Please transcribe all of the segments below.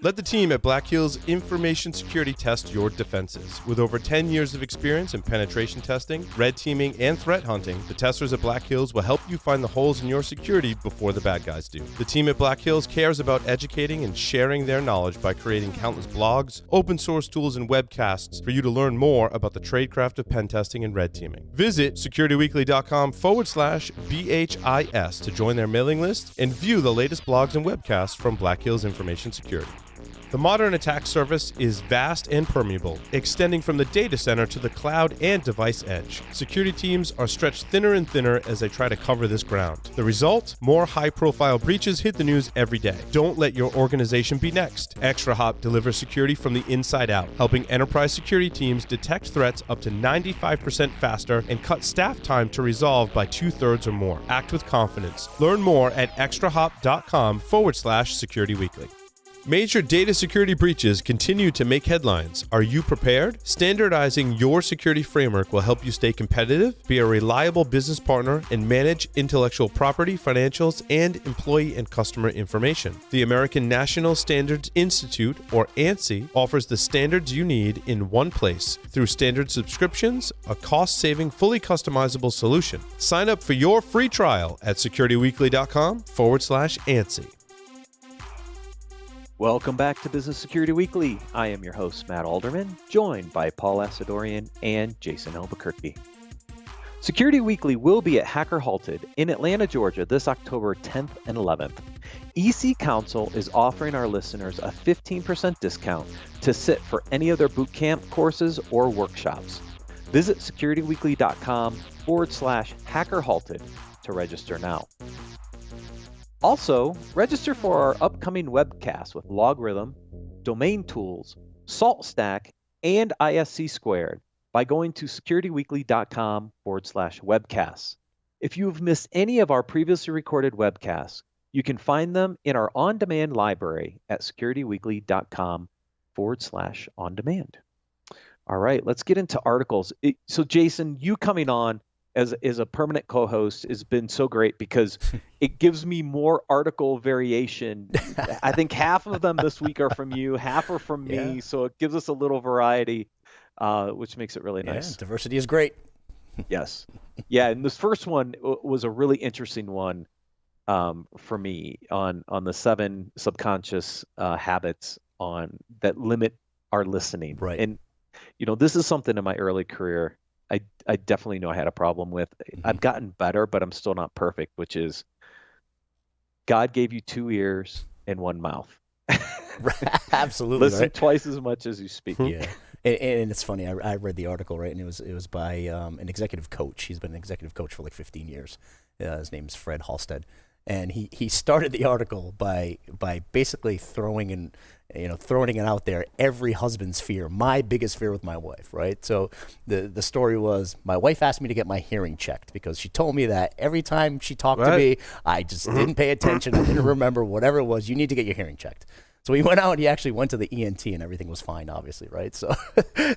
Let the team at Black Hills Information Security test your defenses. With over 10 years of experience in penetration testing, red teaming, and threat hunting, the testers at Black Hills will help you find the holes in your security before the bad guys do. The team at Black Hills cares about educating and sharing their knowledge by creating countless blogs, open source tools, and webcasts for you to learn more about the tradecraft of pen testing and red teaming. Visit securityweekly.com/BHIS to join their mailing list and view the latest blogs and webcasts from Black Hills Information Security. The modern attack surface is vast and permeable, extending from the data center to the cloud and device edge. Security teams are stretched thinner and thinner as they try to cover this ground. The result? More high-profile breaches hit the news every day. Don't let your organization be next. ExtraHop delivers security from the inside out, helping enterprise security teams detect threats up to 95% faster and cut staff time to resolve by 2/3 or more. Act with confidence. Learn more at extrahop.com/securityweekly. Major data security breaches continue to make headlines. Are you prepared? Standardizing your security framework will help you stay competitive, be a reliable business partner, and manage intellectual property, financials, and employee and customer information. The American National Standards Institute, or ANSI, offers the standards you need in one place through standard subscriptions, a cost-saving, fully customizable solution. Sign up for your free trial at securityweekly.com/ANSI. Welcome back to Business Security Weekly. I am your host, Matt Alderman, joined by Paul Asadorian and Jason Albuquerque. Security Weekly will be at Hacker Halted in Atlanta, Georgia this October 10th and 11th. EC Council is offering our listeners a 15% discount to sit for any of their bootcamp courses or workshops. Visit securityweekly.com/Hacker Halted to register now. Also, register for our upcoming webcast with Logarithm, Domain Tools, SaltStack, and ISC Squared by going to securityweekly.com/webcasts. If you have missed any of our previously recorded webcasts, you can find them in our on-demand library at securityweekly.com/on-demand. All right, let's get into articles. So Jason, you coming on as a permanent co-host has been so great because it gives me more article variation. I think half of them this week are from you, half are from me. So it gives us a little variety, which makes it really nice. Diversity is great. Yes. Yeah. And this first one was a really interesting one for me on the 7 subconscious habits that limit our listening. Right. And, this is something in my early career I definitely know I had a problem with. I've gotten better, but I'm still not perfect, which is God gave you 2 ears and 1 mouth. Absolutely. Listen twice as much as you speak. Yeah. And it's funny. I read the article, right, and it was by an executive coach. He's been an executive coach for like 15 years. His name is Fred Halstead. And he started the article by basically throwing it out there, every husband's fear, my biggest fear with my wife, right? So the story was, my wife asked me to get my hearing checked because she told me that every time she talked to me, I just didn't pay attention, I didn't remember, whatever it was, you need to get your hearing checked. So he went out and he actually went to the ENT and everything was fine, obviously, right? So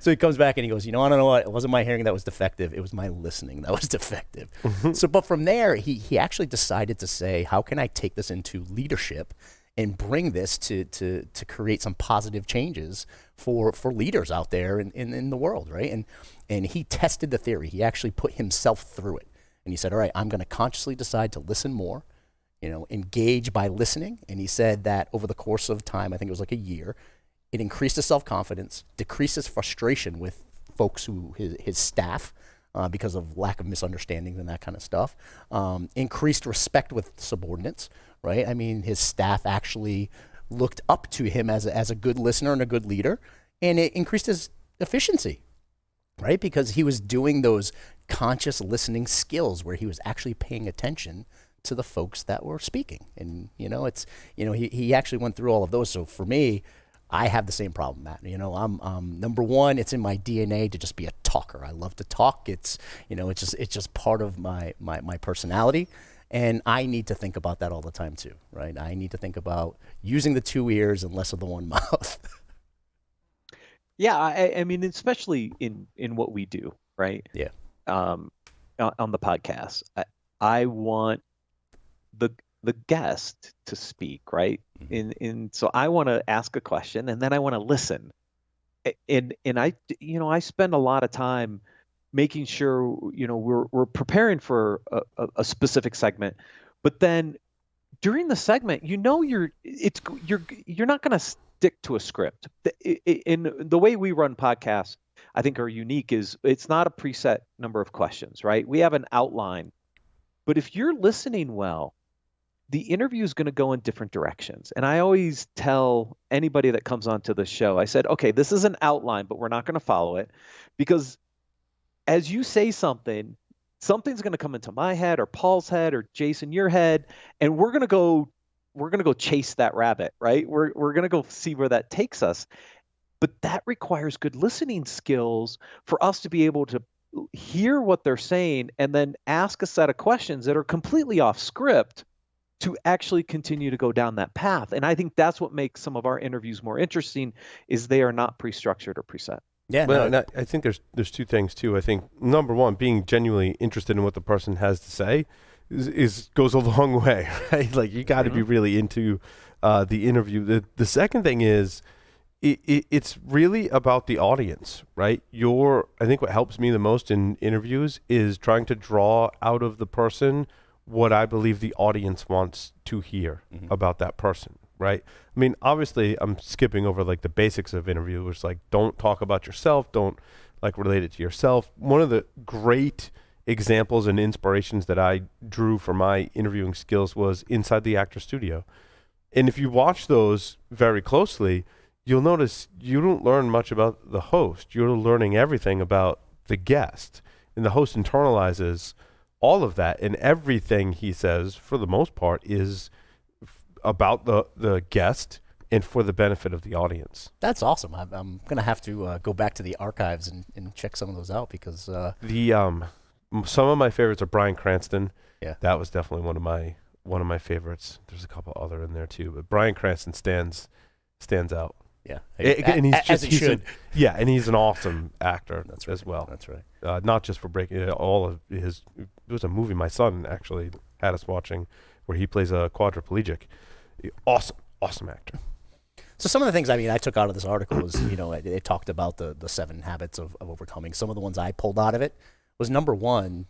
so he comes back and he goes, I don't know what, it wasn't my hearing that was defective, it was my listening that was defective. So, but from there, he actually decided to say, how can I take this into leadership and bring this to create some positive changes for leaders out there in the world, right? And he tested the theory. He actually put himself through it. And he said, all right, I'm going to consciously decide to listen more, engage by listening. And he said that over the course of time, I think it was like a year, it increased his self-confidence, decreased his frustration with folks his staff, because of lack of misunderstandings and that kind of stuff, increased respect with subordinates, right? I mean, his staff actually looked up to him as a good listener and a good leader, and it increased his efficiency, right? Because he was doing those conscious listening skills where he was actually paying attention to the folks that were speaking. And, he actually went through all of those. So for me, I have the same problem, Matt. I'm number one, it's in my DNA to just be a talker. I love to talk. It's just part of my personality. And I need to think about that all the time too, right? I need to think about using the 2 ears and less of the 1 mouth. Yeah, I mean, especially in what we do, right? Yeah. On the podcast, I want the guest to speak, right? And so I want to ask a question and then I want to listen. And I spend a lot of time making sure, we're preparing for a specific segment, but then during the segment, you're not going to stick to a script. In the way we run podcasts, I think are unique is it's not a preset number of questions, right? We have an outline, but if you're listening well, the interview is going to go in different directions. And I always tell anybody that comes onto the show, I said, okay, this is an outline, but we're not going to follow it because as you say something's going to come into my head or Paul's head or Jason, your head, and we're going to go chase that rabbit, right? We're going to go see where that takes us. But that requires good listening skills for us to be able to hear what they're saying and then ask a set of questions that are completely off script to actually continue to go down that path. And I think that's what makes some of our interviews more interesting is they are not pre-structured or preset. Yeah, well, no, I think there's two things too. I think number one, being genuinely interested in what the person has to say is goes a long way, right? Like you got to be really into the interview. The second thing is it's really about the audience, right? I think what helps me the most in interviews is trying to draw out of the person what I believe the audience wants to hear about that person, right? I mean, obviously, I'm skipping over like the basics of interview, which is like don't talk about yourself, don't like relate it to yourself. One of the great examples and inspirations that I drew for my interviewing skills was Inside the Actor Studio. And if you watch those very closely, you'll notice you don't learn much about the host. You're learning everything about the guest. And the host internalizes all of that, and everything he says, for the most part, is about the guest and for the benefit of the audience. That's awesome. I'm going to have to go back to the archives and check some of those out because... some of my favorites are Bryan Cranston. Yeah. That was definitely one of my favorites. There's a couple other in there too, but Bryan Cranston stands out. Yeah, And he's as he should. And he's an awesome actor as well. That's right. Not just for breaking all of his. There was a movie my son actually had us watching where he plays a quadriplegic. Awesome actor. So some of the things I took out of this article was it talked about the 7 habits of overcoming. Some of the ones I pulled out of it was number 1.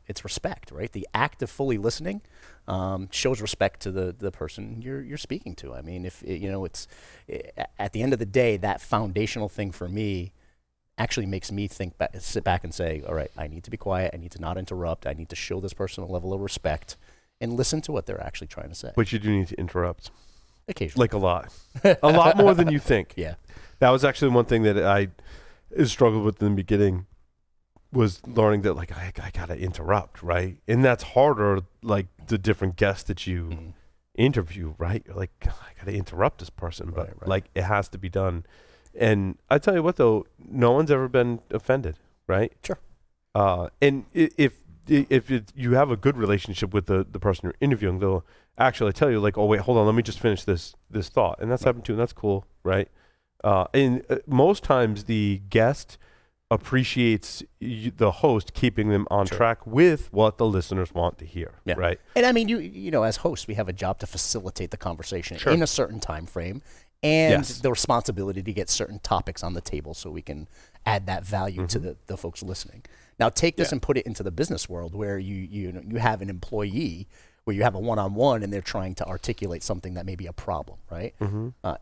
It's respect, right? The act of fully listening shows respect to the person you're speaking to. I mean, if it's at the end of the day, that foundational thing for me actually makes me sit back and say, all right, I need to be quiet. I need to not interrupt. I need to show this person a level of respect and listen to what they're actually trying to say. But you do need to interrupt. Occasionally. Like a lot more than you think. Yeah. That was actually one thing that I struggled with in the beginning. Was learning that like I gotta interrupt, right? And that's harder, like the different guests that you interview, right? You're like, I gotta interrupt this person, but right. like it has to be done. And I tell you what though, no one's ever been offended, right? Sure. And if you have a good relationship with the person you're interviewing, they'll actually tell you like, oh wait, hold on, let me just finish this thought. And that's happened too, and that's cool, right? And most times the guest appreciates the host keeping them on track with what the listeners want to hear, right? And I mean, you as hosts, we have a job to facilitate the conversation in a certain time frame, and the responsibility to get certain topics on the table so we can add that value to the folks listening. Now, take this and put it into the business world where you have an employee where you have a one-on-one and they're trying to articulate something that may be a problem, right?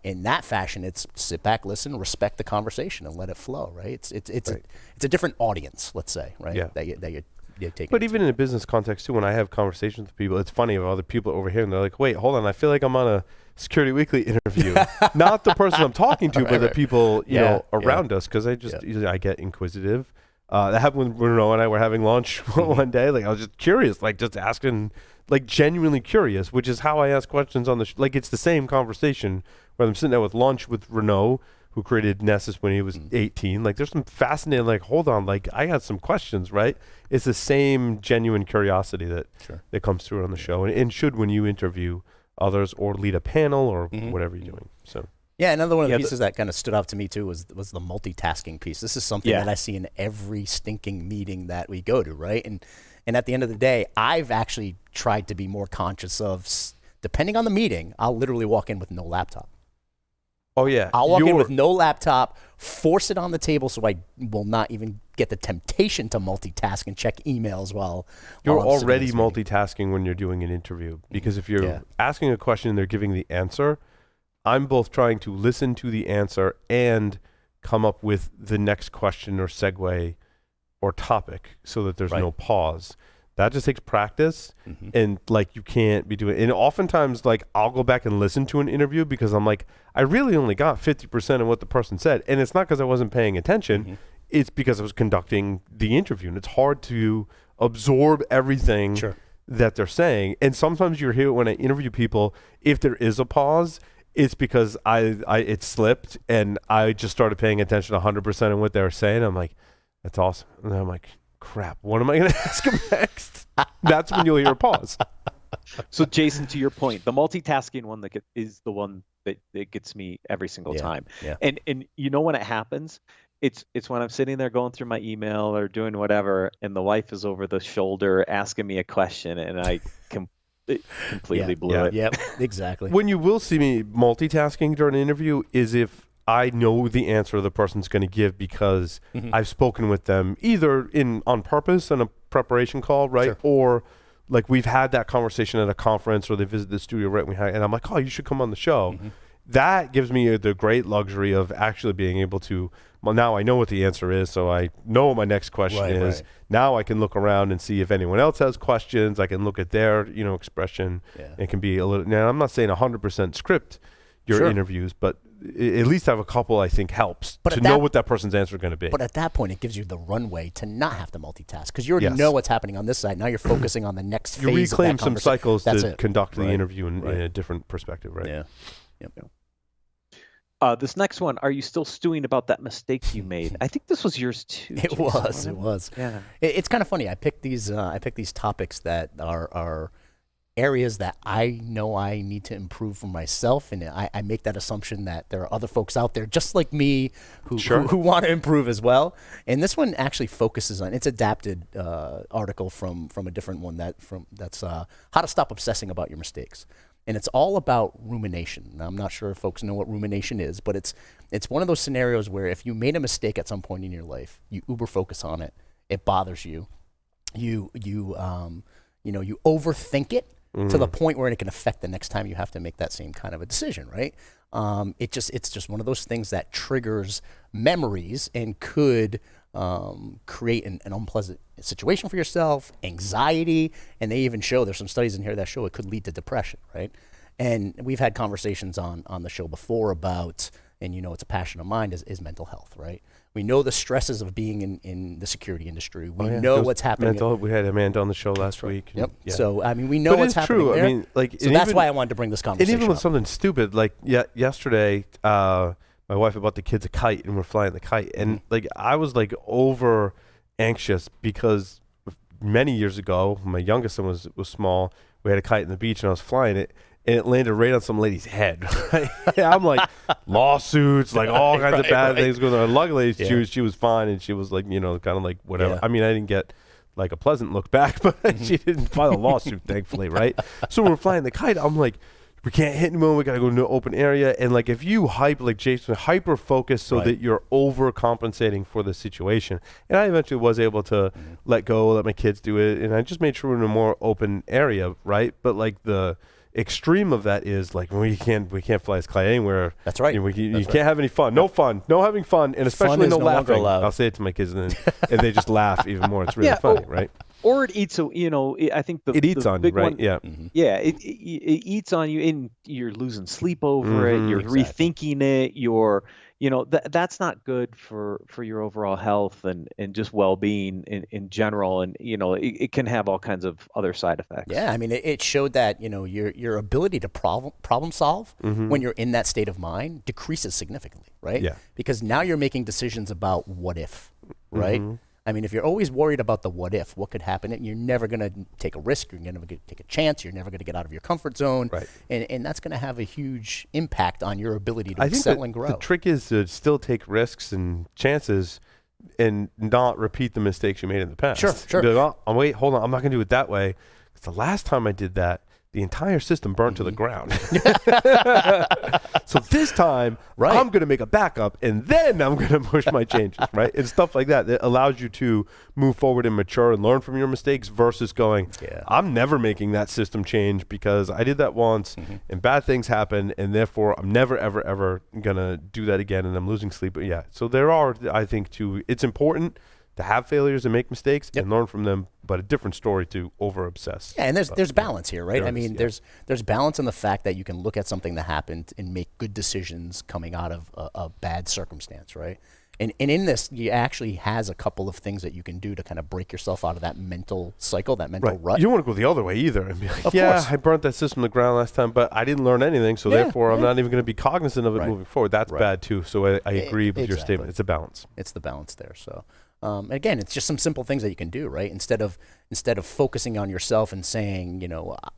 In that fashion, it's sit back, listen, respect the conversation, and let it flow, right? It's a different audience, let's say, right? Yeah. That you're taking. But even in a business context too, when I have conversations with people, it's funny of other people over here, and they're like, "Wait, hold on, I feel like I'm on a Security Weekly interview." Not the person I'm talking to, but the people around us, because I get inquisitive. That happened when Renaud and I were having lunch one day. Like I was just curious, like just asking. Like genuinely curious, which is how I ask questions on the like it's the same conversation where I'm sitting there with lunch with Renaud, who created Nessus when he was 18. Like there's some fascinating, like, hold on, like I got some questions, right? It's the same genuine curiosity that comes through on the show and should when you interview others or lead a panel or whatever you're doing. So yeah, another one of the pieces that kind of stood out to me too was the multitasking piece. This is something that I see in every stinking meeting that we go to, right? And And at the end of the day, I've actually tried to be more conscious of, depending on the meeting, I'll literally walk in with no laptop. Oh, yeah. I'll walk in with no laptop, force it on the table so I will not even get the temptation to multitask and check emails while You're I'm sitting in already this meeting. multitasking when you're doing an interview, because if you're asking a question and they're giving the answer, I'm both trying to listen to the answer and come up with the next question or segue or topic so that there's no pause. That just takes practice, and like you can't be doing. And oftentimes, like I'll go back and listen to an interview because I'm like, I really only got 50% of what the person said, and it's not because I wasn't paying attention. It's because I was conducting the interview, and it's hard to absorb everything that they're saying. And sometimes you hear when I interview people, if there is a pause, it's because it slipped, and I just started paying attention 100% of what they were saying. I'm like, that's awesome, and then I'm like, crap, what am I going to ask him next? That's when you'll hear a pause. So, Jason, to your point, the multitasking one is the one that gets me every single time. Yeah. And you know when it happens, it's when I'm sitting there going through my email or doing whatever, and the wife is over the shoulder asking me a question, and I completely blew it. Yep, exactly. When you will see me multitasking during an interview is if I know the answer the person's going to give because I've spoken with them either on purpose in a preparation call, right? Or like we've had that conversation at a conference, or they visit the studio and I'm like, oh, you should come on the show. That gives me the great luxury of actually being able to, well, now I know what the answer is, so I know what my next question is. Now I can look around and see if anyone else has questions. I can look at their, expression. It can be a little, now I'm not saying 100% script your interviews, but at least have a couple, I think, helps to know what that person's answer is going to be. But at that point, it gives you the runway to not have to multitask because you already know what's happening on this side. Now you're focusing on the next phase. You reclaim of that some cycles to conduct the Right. interview in a different perspective, right? Yeah. This next one, are you still stewing about that mistake you made? I think this was yours too. It was. Yeah. It's kind of funny. I picked these topics that are areas that I know I need to improve for myself, and I make that assumption that there are other folks out there just like me who want to improve as well. And this one actually focuses on, it's adapted article from a different one that's how to stop obsessing about your mistakes. And it's all about rumination. Now, I'm not sure if folks know what rumination is, but it's one of those scenarios where if you made a mistake at some point in your life, you uber focus on it, it bothers you, you overthink it to the point where it can affect the next time you have to make that same kind of a decision, right? It's just one of those things that triggers memories and could create an unpleasant situation for yourself, anxiety, and they even show, there's some studies in here that show it could lead to depression, right? And we've had conversations on the show before about, and it's a passion of mine, is mental health, right? We know the stresses of being in the security industry. We know what's happening. We had Amanda on the show last week. Yep. Yeah. So, we know what's happening there. I mean, so that's why I wanted to bring this conversation And even with up. something stupid, like yesterday, my wife bought the kids a kite, and we're flying the kite. And like I was like over anxious because many years ago, my youngest son was small. We had a kite in the beach, and I was flying it. And it landed right on some lady's head. Right? I'm like, lawsuits, like all kinds of bad things going on. Luckily, she was fine, and she was like, kind of like whatever. Yeah. I mean, I didn't get like a pleasant look back, but she didn't file a lawsuit, thankfully, right? So we're flying the kite. I'm like, we can't hit anyone. We got to go to an open area. And like if you hyper focus so that you're overcompensating for the situation. And I eventually was able to let my kids do it. And I just made sure we're in a more open area, right? But like the extreme of that is like we can't fly this kite anywhere. That's right. You can't have any fun. No having fun, and especially no laughing. Allowed. I'll say it to my kids, and they just laugh even more. It's really funny, right? Or it eats, I think it eats on you, right? One, yeah, yeah. It eats on you, and you're losing sleep over it. You're rethinking it. You're, that's not good for your overall health and just well-being in general. And it can have all kinds of other side effects. Yeah, I mean, it showed that your ability to problem solve when you're in that state of mind decreases significantly, right? Yeah. Because now you're making decisions about what if, right? I mean, if you're always worried about the what if, what could happen, you're never going to take a risk, you're never going to take a chance, you're never going to get out of your comfort zone, right? And that's going to have a huge impact on your ability to excel and grow. The trick is to still take risks and chances, and not repeat the mistakes you made in the past. Sure. Be like, oh, wait, hold on, I'm not going to do it that way. Because the last time I did that, the entire system burnt to the ground. So this time, I'm going to make a backup, and then I'm going to push my changes, right? And stuff like that. That allows you to move forward and mature and learn from your mistakes versus going, I'm never making that system change because I did that once, and bad things happen, and therefore I'm never, ever, ever going to do that again, and I'm losing sleep. But yeah, so there are, I think, it's important to have failures and make mistakes and learn from them, but a different story to over obsess. Yeah, and there's balance here, right? There's balance in the fact that you can look at something that happened and make good decisions coming out of a bad circumstance, right? And in this, you actually has a couple of things that you can do to kind of break yourself out of that mental cycle, that mental rut. You don't want to go the other way either and be like, course. I burnt that system to the ground last time, but I didn't learn anything, so therefore I'm not even going to be cognizant of it moving forward. That's bad too. So I agree with your statement. It's a balance. It's the balance there. So. Again, it's just some simple things that you can do, right? Instead of focusing on yourself and saying,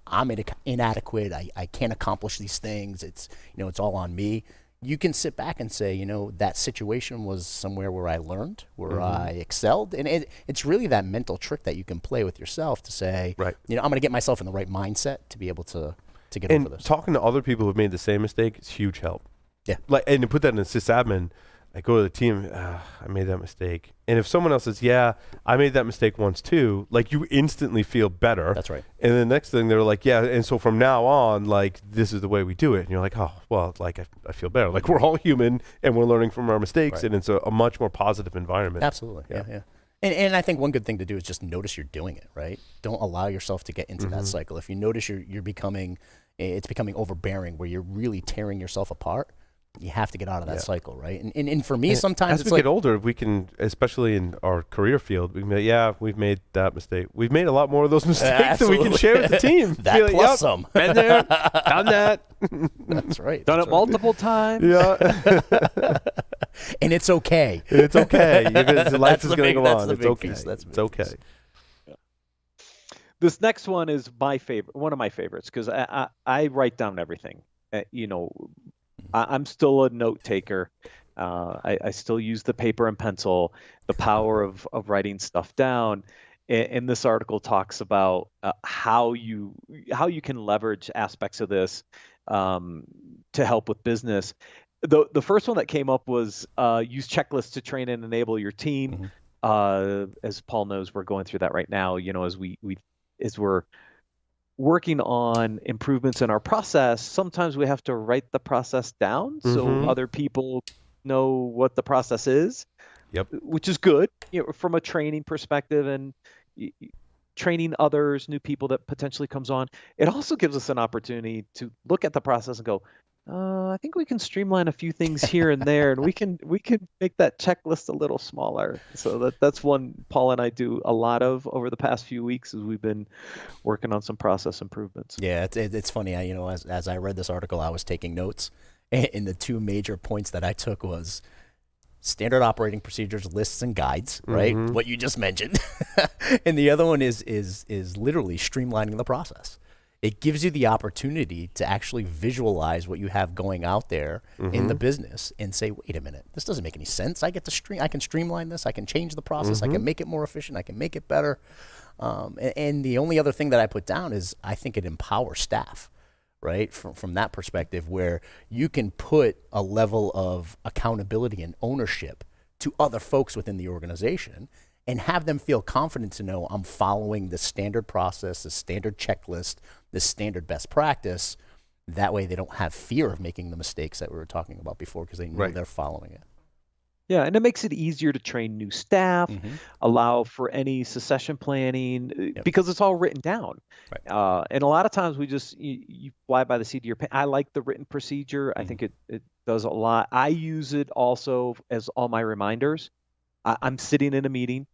I'm inadequate, I can't accomplish these things, it's all on me. You can sit back and say, that situation was somewhere where I learned, where I excelled. And it's really that mental trick that you can play with yourself to say, I'm going to get myself in the right mindset to be able to get over this. And talking to other people who've made the same mistake is huge help. Yeah. And to put that in a sysadmin, I go to the team, I made that mistake. And if someone else says, I made that mistake once too, like you instantly feel better. That's right. And the next thing they're like, and so from now on, like this is the way we do it. And you're like, oh, well, like I feel better. Like we're all human and we're learning from our mistakes and it's a much more positive environment. Absolutely. Yeah. And I think one good thing to do is just notice you're doing it, right? Don't allow yourself to get into that cycle. If you notice it's becoming overbearing where you're really tearing yourself apart, you have to get out of that cycle, right? And for me, sometimes as we get older, we can, especially in our career field, we've made that mistake. We've made a lot more of those mistakes that we can share with the team. That plus some. Been there, done that. That's right. Done it multiple times. Yeah. And it's okay. It's okay. Life is going to go on. It's okay. It's okay. This next one is my favorite, one of my favorites, because I write down everything. I'm still a note taker. I still use the paper and pencil, the power of writing stuff down. And this article talks about how you can leverage aspects of this to help with business. The first one that came up was use checklists to train and enable your team. As Paul knows, we're going through that right now. As we're working on improvements in our process, sometimes we have to write the process down so other people know what the process is. Yep. Which is good, from a training perspective and training others, new people that potentially comes on. It also gives us an opportunity to look at the process and go, I think we can streamline a few things here and there, and we can make that checklist a little smaller. So that's one Paul and I do a lot of over the past few weeks as we've been working on some process improvements. Yeah, it's funny. As I read this article, I was taking notes, and the two major points that I took was standard operating procedures, lists, and guides. Right, what you just mentioned, and the other one is literally streamlining the process. It gives you the opportunity to actually visualize what you have going out there in the business and say, wait a minute, this doesn't make any sense. I can streamline this. I can change the process. I can make it more efficient. I can make it better. And the only other thing that I put down is I think it empowers staff, right? From that perspective, where you can put a level of accountability and ownership to other folks within the organization and have them feel confident to know I'm following the standard process, the standard checklist, the standard best practice. That way they don't have fear of making the mistakes that we were talking about before because they know they're following it. Yeah, and it makes it easier to train new staff, allow for any succession planning, because it's all written down. Right. And a lot of times we just, you fly by the seat of your pants. I like the written procedure. I think it does a lot. I use it also as all my reminders. I'm sitting in a meeting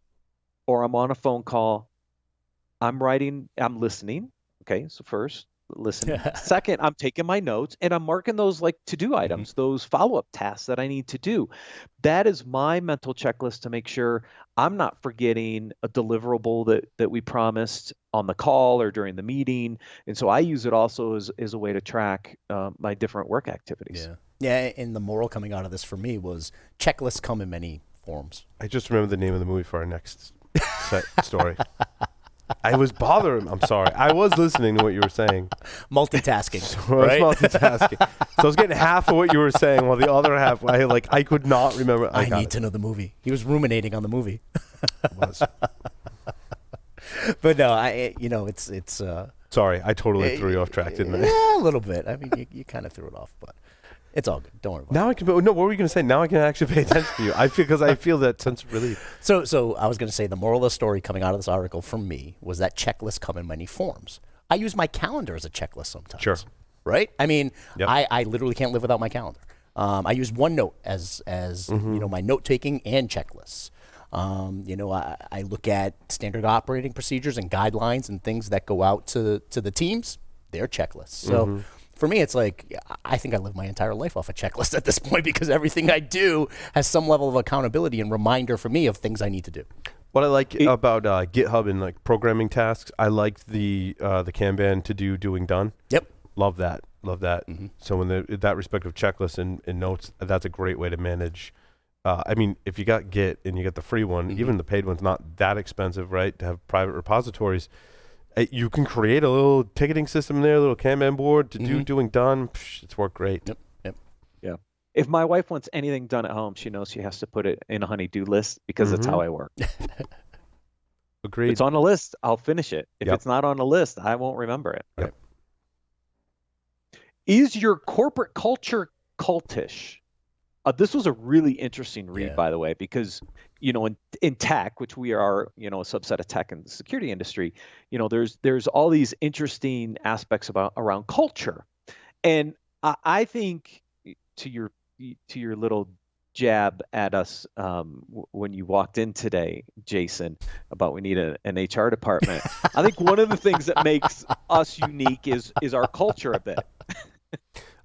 or I'm on a phone call. I'm listening. Okay, so first, listen. Second, I'm taking my notes and I'm marking those like to-do items, those follow-up tasks that I need to do. That is my mental checklist to make sure I'm not forgetting a deliverable that we promised on the call or during the meeting. And so I use it also as a way to track my different work activities. Yeah, and the moral coming out of this for me was checklists come in many forums. I just remember the name of the movie for our next story. I was bothering. I'm sorry. I was listening to what you were saying. Multitasking, So right? I was multitasking. So I was getting half of what you were saying, while the other half, I could not remember. I need to know the movie. He was ruminating on the movie. Was. But no, it's. Sorry, I totally threw you off track, didn't I? Yeah, a little bit. I mean, you kind of threw it off, but it's all good. Don't worry about it. Now I can. No, what were you going to say? Now I can actually pay attention to you. I feel that sense of relief. So I was going to say the moral of the story coming out of this article from me was that checklists come in many forms. I use my calendar as a checklist sometimes. Sure. Right? I mean, Yep. I literally can't live without my calendar. I use OneNote as my note taking and checklists. I look at standard operating procedures and guidelines and things that go out to the teams. They're checklists. So for me, it's like I think I live my entire life off a checklist at this point because everything I do has some level of accountability and reminder for me of things I need to do. What I like about GitHub and like programming tasks, I like the Kanban to do doing done. Yep. Love that. So in that respective checklist and notes, that's a great way to manage. I mean, if you got Git and you get the free one, even the paid one's not that expensive, right? To have private repositories, you can create a little ticketing system there, a little Kanban board to do doing done. It's worked great. Yep. Yeah. If my wife wants anything done at home, she knows she has to put it in a honey-do list because that's how I work. Agreed. If it's on a list, I'll finish it. If it's not on a list, I won't remember it. Yep. Is your corporate culture cultish? This was a really interesting read, by the way, because, in tech, which we are, a subset of tech in the security industry, there's all these interesting aspects around culture. And I think to your little jab at us when you walked in today, Jason, about we need an HR department, I think one of the things that makes us unique is our culture a bit.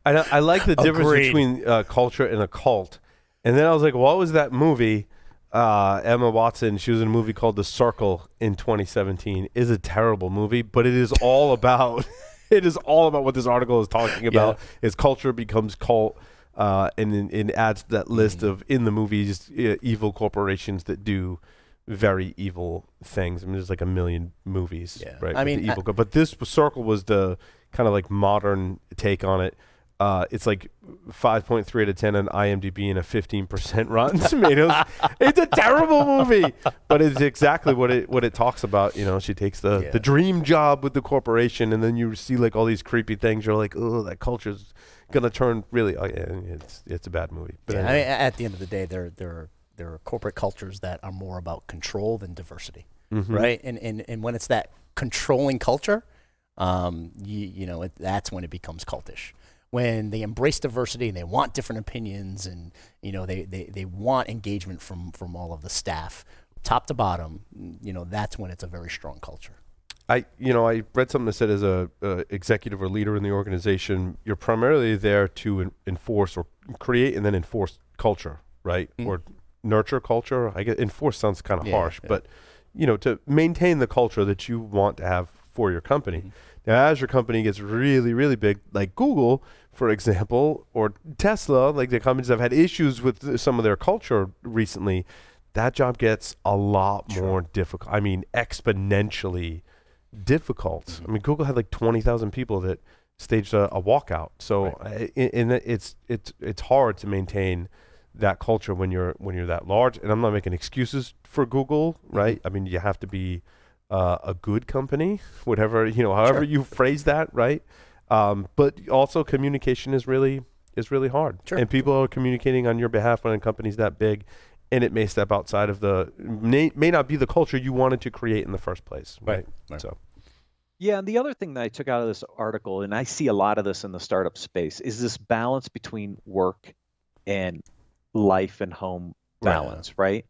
I like the difference between culture and a cult. And then I was like, what was that movie? Emma Watson, she was in a movie called The Circle in 2017. It's a terrible movie, but it is all about what this article is talking about. Is culture becomes cult, and it adds to that list of, in the movies, evil corporations that do very evil things. I mean, there's like a million movies, right? I mean, but this Circle was the kind of like modern take on it. It's like 5.3 out of 10 on IMDb and a 15% Rotten Tomatoes. It's a terrible movie, but it's exactly what it talks about. She takes the dream job with the corporation, and then you see like all these creepy things. You're like, oh, that culture's gonna turn really. It's a bad movie. But anyway. I mean, at the end of the day, there are corporate cultures that are more about control than diversity, right? And when it's that controlling culture, that's when it becomes cultish. When they embrace diversity and they want different opinions and they want engagement from all of the staff, top to bottom, that's when it's a very strong culture. I read something that said as a executive or leader in the organization, you're primarily there to enforce or create and then enforce culture, right? Or nurture culture. I guess enforce sounds kind of harsh, but to maintain the culture that you want to have for your company. Now, as your company gets really, really big, like Google, for example, or Tesla, like the companies that have had issues with some of their culture recently, that job gets a lot more difficult. I mean, exponentially difficult. I mean, Google had like 20,000 people that staged a walkout. So it's hard to maintain that culture when you're that large. And I'm not making excuses for Google, right? I mean, you have to be a good company, whatever, however you phrase that, right? But also communication is really hard. And people are communicating on your behalf when a company's that big, and it may step outside of may not be the culture you wanted to create in the first place, right? So. Yeah, and the other thing that I took out of this article, and I see a lot of this in the startup space, is this balance between work and life and home balance, right?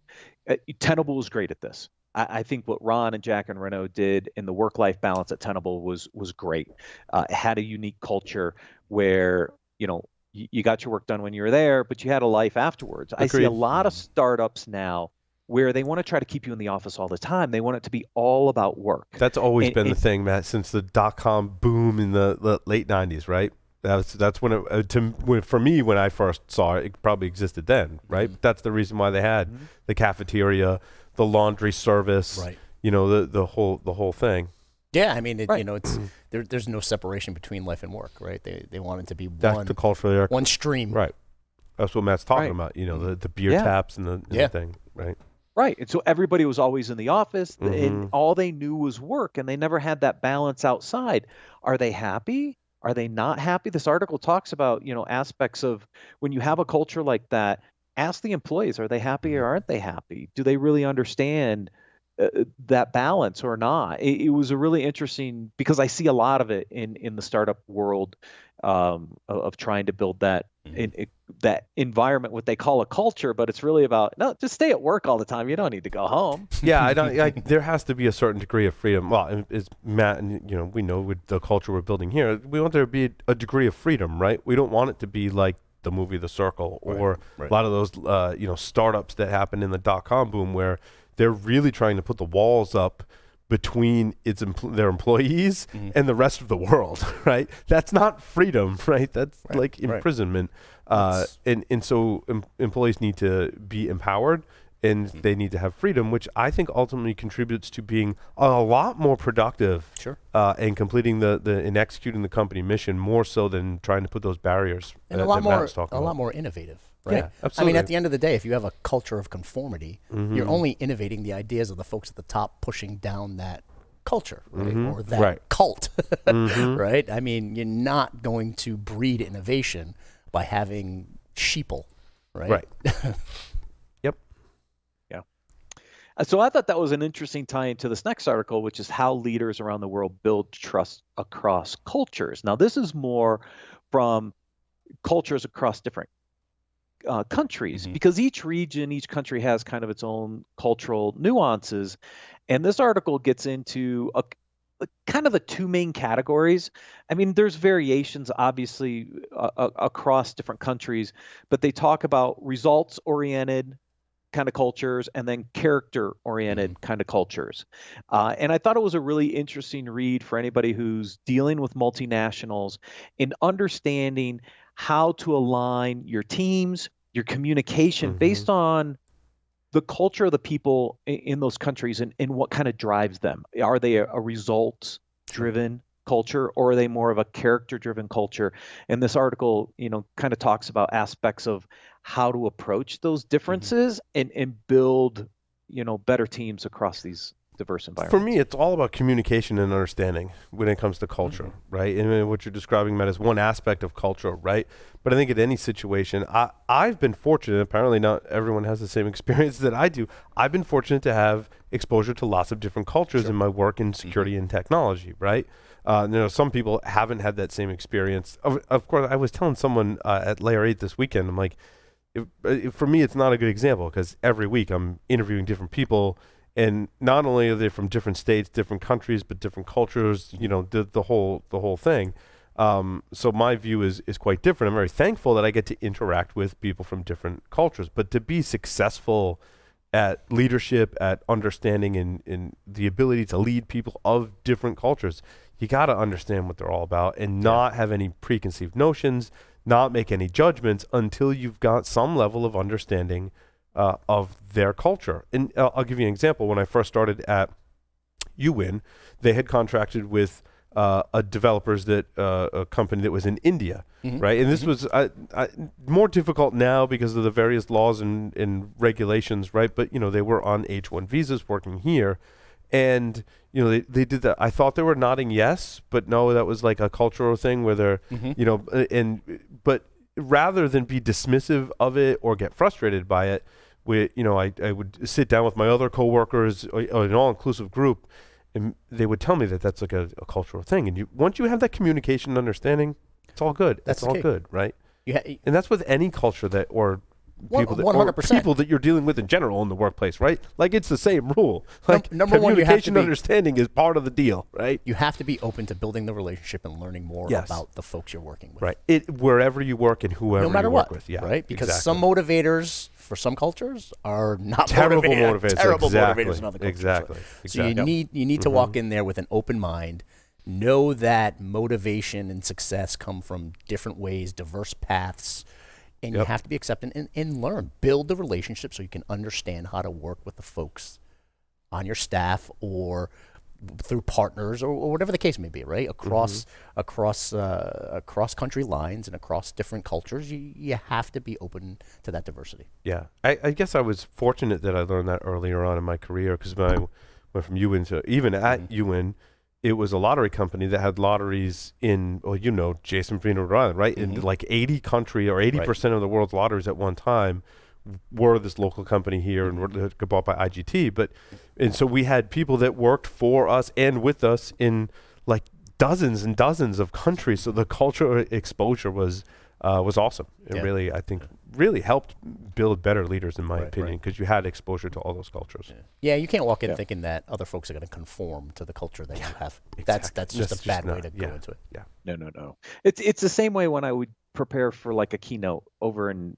Tenable was great at this. I think what Ron and Jack and Renaud did in the work-life balance at Tenable was great. It had a unique culture where, you got your work done when you were there, but you had a life afterwards. Agreed. I see a lot of startups now where they want to try to keep you in the office all the time. They want it to be all about work. That's always been the thing, Matt, since the dot-com boom in the late 90s, right? That's when for me, when I first saw it, it probably existed then, right? Mm-hmm. That's the reason why they had the cafeteria, the laundry service, Right. the whole thing. Yeah, I mean, Right. it's there's no separation between life and work, right? They want it to be That's the culture there. one stream. Right. That's what Matt's talking Right. about. The beer Yeah. taps and the thing, right? Right. And so everybody was always in the office Mhm. and all they knew was work and they never had that balance outside. Are they happy? Are they not happy? This article talks about, aspects of when you have a culture like that, ask the employees, are they happy or aren't they happy? Do they really understand that balance or not? It was a really interesting because I see a lot of it in the startup world of trying to build that that environment, what they call a culture, but it's really about no, just stay at work all the time. You don't need to go home. Yeah, there has to be a certain degree of freedom. Well, as Matt and we know with the culture we're building here, we want there to be a degree of freedom, right? We don't want it to be like the movie The Circle or Right. a lot of those startups that happened in the .com boom where they're really trying to put the walls up between their employees and the rest of the world, right? That's not freedom, right? That's like imprisonment. And so employees need to be empowered and they need to have freedom, which I think ultimately contributes to being a lot more productive and completing and executing the company mission more so than trying to put those barriers. And a lot more innovative. Right? Yeah, absolutely. I mean, at the end of the day, if you have a culture of conformity, you're only innovating the ideas of the folks at the top pushing down that culture, right? Or that cult, right? I mean, you're not going to breed innovation by having sheeple, right? Right. Yep. Yeah. So I thought that was an interesting tie into this next article, which is how leaders around the world build trust across cultures. Now, this is more from cultures across different countries because each region, each country has kind of its own cultural nuances. And this article gets into a kind of the two main categories. I mean, there's variations obviously across different countries, but they talk about results-oriented kind of cultures and then character-oriented kind of cultures. And I thought it was a really interesting read for anybody who's dealing with multinationals in understanding how to align your teams, your communication based on the culture of the people in those countries and what kind of drives them. Are they a results-driven culture or are they more of a character-driven culture? And this article, kind of talks about aspects of how to approach those differences and build, better teams across these diverse environments. For me, it's all about communication and understanding when it comes to culture, right? And what you're describing, Matt, is one aspect of culture, right? But I think in any situation, I've been fortunate, apparently not everyone has the same experience that I do. I've been fortunate to have exposure to lots of different cultures in my work in security and technology, right? Some people haven't had that same experience. Of course, I was telling someone at Layer 8 this weekend, I'm like, for me, it's not a good example because every week I'm interviewing different people. And not only are they from different states, different countries, but different cultures, the whole thing. So my view is quite different. I'm very thankful that I get to interact with people from different cultures. But to be successful at leadership, at understanding and the ability to lead people of different cultures, you got to understand what they're all about and not have any preconceived notions, not make any judgments until you've got some level of understanding of their culture. And I'll give you an example. When I first started at UWin, they had contracted with a company that was in India, right? And this was more difficult now because of the various laws and regulations, right? But, they were on H-1 visas working here. And, they did that. I thought they were nodding yes, but no, that was like a cultural thing where they're, but rather than be dismissive of it or get frustrated by it, I would sit down with my other coworkers, an all-inclusive group, and they would tell me that that's like a cultural thing. And once you have that communication and understanding, it's all good. That's all good, right? And that's with any culture people 100%. That you're dealing with in general in the workplace, right? Like it's the same rule. Like number one, communication understanding is part of the deal, right? You have to be open to building the relationship and learning more about the folks you're working with. Right. Wherever you work and whoever you work with. Yeah. Right? Because some motivators for some cultures are not terrible motivators. Terrible motivators in other cultures. Exactly. So you need to walk in there with an open mind, know that motivation and success come from different ways, diverse paths, and you have to be accepting and learn. Build the relationship so you can understand how to work with the folks on your staff or through partners or whatever the case may be, right? Across country lines and across different cultures, you have to be open to that diversity. Yeah, I guess I was fortunate that I learned that earlier on in my career, because when I went from UN to even at UN, it was a lottery company that had lotteries in, well, Jason Reno, Rhode Island, right? In like 80 country or 80% of the world's lotteries at one time were this local company here and were bought by IGT. And so we had people that worked for us and with us in like dozens and dozens of countries. So the cultural exposure was awesome. It really, I think, really helped build better leaders, in my opinion, because you had exposure to all those cultures. Yeah, you can't walk in thinking that other folks are going to conform to the culture that you have. Exactly. That's just a bad way to go into it. Yeah. No. It's the same way when I would prepare for like a keynote over in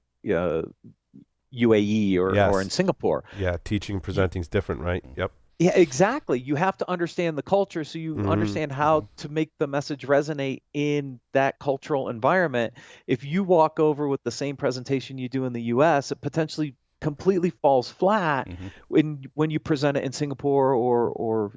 UAE or in Singapore. Yeah, teaching and presenting is different, right? Yep. Yeah, exactly. You have to understand the culture so you understand how to make the message resonate in that cultural environment. If you walk over with the same presentation you do in the US, it potentially completely falls flat when you present it in Singapore or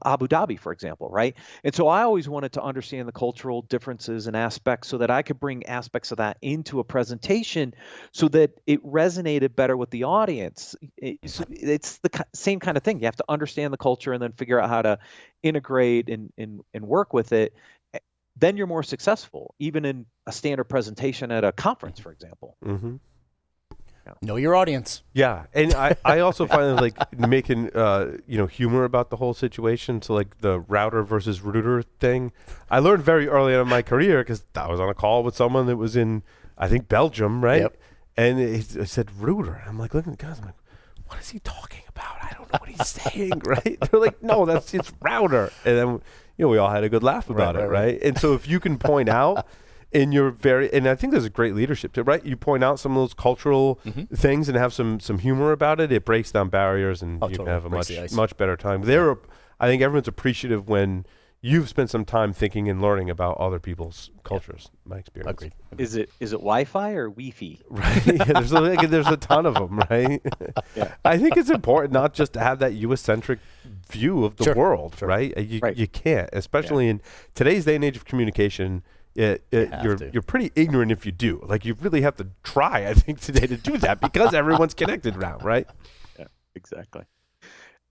Abu Dhabi, for example, right? And so I always wanted to understand the cultural differences and aspects so that I could bring aspects of that into a presentation so that it resonated better with the audience. It's the same kind of thing. You have to understand the culture and then figure out how to integrate and work with it. Then you're more successful, even in a standard presentation at a conference, for example. Know your audience. Yeah, and I also find like making humor about the whole situation. So like the router versus rooter thing, I learned very early on in my career because I was on a call with someone that was in, I think, Belgium, right? Yep. And he said rooter. I'm like looking at the guys, I'm like, what is he talking about? I don't know what he's saying, right? They're like, no, it's router. And then we all had a good laugh about it, right? And so if you can point out. And I think there's a great leadership tip, right? You point out some of those cultural things and have some humor about it. It breaks down barriers, and you can have a much better time. I think everyone's appreciative when you've spent some time thinking and learning about other people's cultures. My experience. Agreed. Is it Wi-Fi or Wi-Fi? Right. Yeah, there's a ton of them, right? I think it's important not just to have that U.S.-centric view of the world, right? You can't, especially in today's day and age of communication. You're pretty ignorant if you do. Like, you really have to try, I think, today to do that because everyone's connected now, right? Yeah, exactly.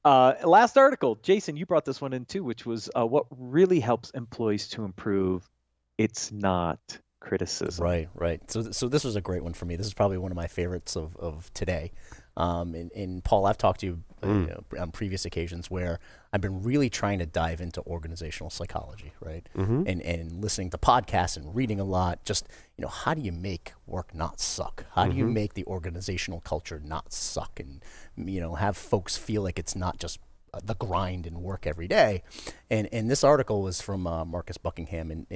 Last article, Jason, you brought this one in too, which was what really helps employees to improve. It's not criticism. Right. So this was a great one for me. This is probably one of my favorites of today. And Paul, I've talked to you on previous occasions where I've been really trying to dive into organizational psychology, right? And listening to podcasts and reading a lot. Just, how do you make work not suck? How do you make the organizational culture not suck? And, have folks feel like it's not just the grind and work every day. And this article was from Marcus Buckingham.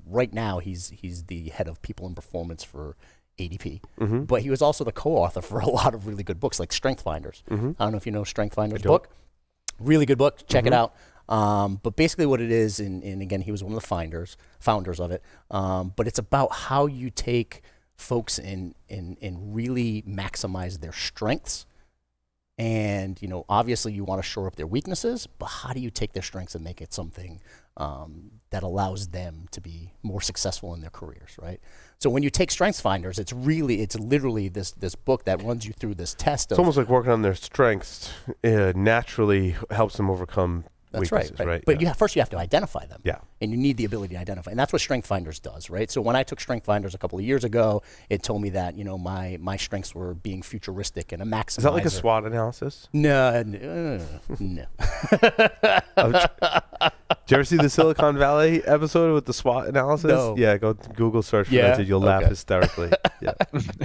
Right now he's the head of people and performance for ADP, but he was also the co-author for a lot of really good books like Strength Finders. I don't know if you know Strength Finders book. Really good book. Check it out. But basically what it is, and again, he was one of the founders of it, but it's about how you take folks and really maximize their strengths. And, obviously you want to shore up their weaknesses, but how do you take their strengths and make it something that allows them to be more successful in their careers, right? So when you take Strengths Finders, it's literally this book that runs you through this test. It's almost like working on their strengths naturally helps them overcome weaknesses, right? But first you have to identify them. Yeah. And you need the ability to identify. And that's what Strength Finders does, right? So when I took Strength Finders a couple of years ago, it told me that, my strengths were being futuristic and a maximizer. Is that like a SWOT analysis? No. Did you ever see the Silicon Valley episode with the SWOT analysis? No. Yeah, go Google search for that. You'll laugh hysterically. Yeah.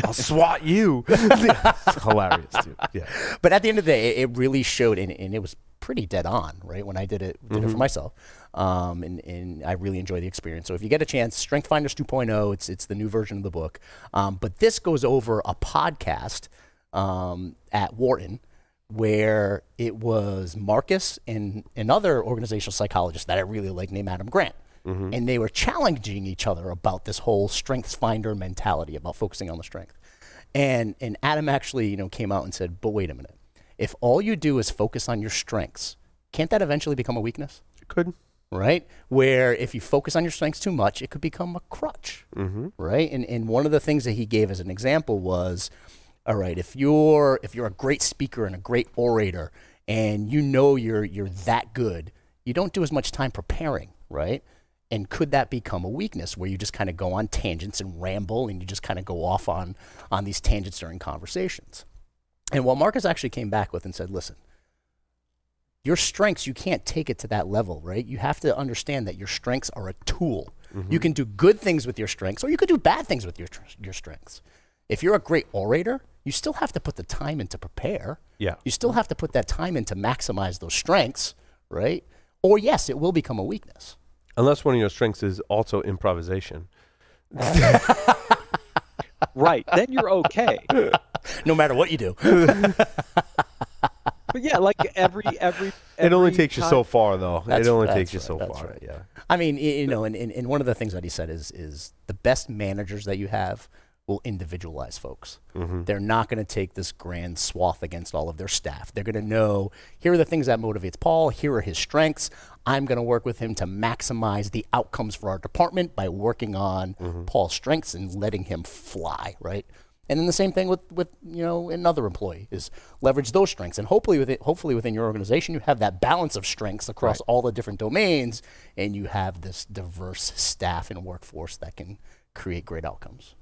I'll SWAT you. It's hilarious, dude. Yeah. But at the end of the day, it really showed, and it was pretty dead on, right? When I did it for myself. And I really enjoy the experience. So if you get a chance, Strength Finders 2.0, it's the new version of the book. But this goes over a podcast at Wharton where it was Marcus and another organizational psychologist that I really like named Adam Grant. And they were challenging each other about this whole strengths finder mentality, about focusing on the strength. And Adam actually, came out and said, but wait a minute. If all you do is focus on your strengths, can't that eventually become a weakness? It could. Right? Where if you focus on your strengths too much, it could become a crutch. Right? And one of the things that he gave as an example was, all right, if you're a great speaker and a great orator and you're that good, you don't do as much time preparing, right? And could that become a weakness where you just kind of go on tangents and ramble and you just kind of go off on these tangents during conversations? And what Marcus actually came back with and said, listen, your strengths, you can't take it to that level, right? You have to understand that your strengths are a tool. You can do good things with your strengths, or you could do bad things with your strengths. If you're a great orator, you still have to put the time in to prepare. Yeah. You still have to put that time in to maximize those strengths, right? Or yes, it will become a weakness. Unless one of your strengths is also improvisation. Right. Then you're okay. No matter what you do. But yeah, like every It only takes you time- so far, though. It only takes you right, so that's far. right. Yeah. I mean, and one of the things that he said is the best managers that you have will individualize folks. They're not going to take this grand swath against all of their staff. They're going to know, here are the things that motivates Paul. Here are his strengths. I'm going to work with him to maximize the outcomes for our department by working on Paul's strengths and letting him fly, right? And then the same thing with another employee is leverage those strengths. And hopefully within your organization, you have that balance of strengths across all the different domains, and you have this diverse staff and workforce that can create great outcomes.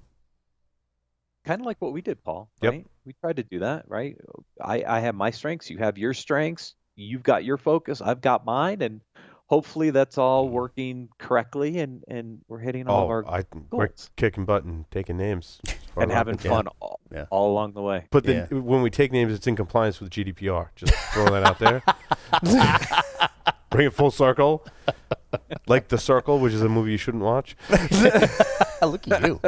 Kind of like what we did, Paul, Yep. right? We tried to do that, right? I have my strengths, you have your strengths, you've got your focus, I've got mine, and hopefully that's all working correctly and we're hitting all of our we're goals kicking butt and taking names. as far and as I'm having concerned. fun all along the way. But then when we take names, it's in compliance with GDPR. Just throwing that out there. Bring it full circle. Like The Circle, which is a movie you shouldn't watch. Look at you.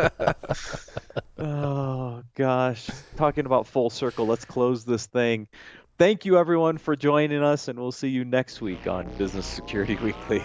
Oh, gosh. Talking about full circle, let's close this thing. Thank you, everyone, for joining us, and we'll see you next week on Business Security Weekly.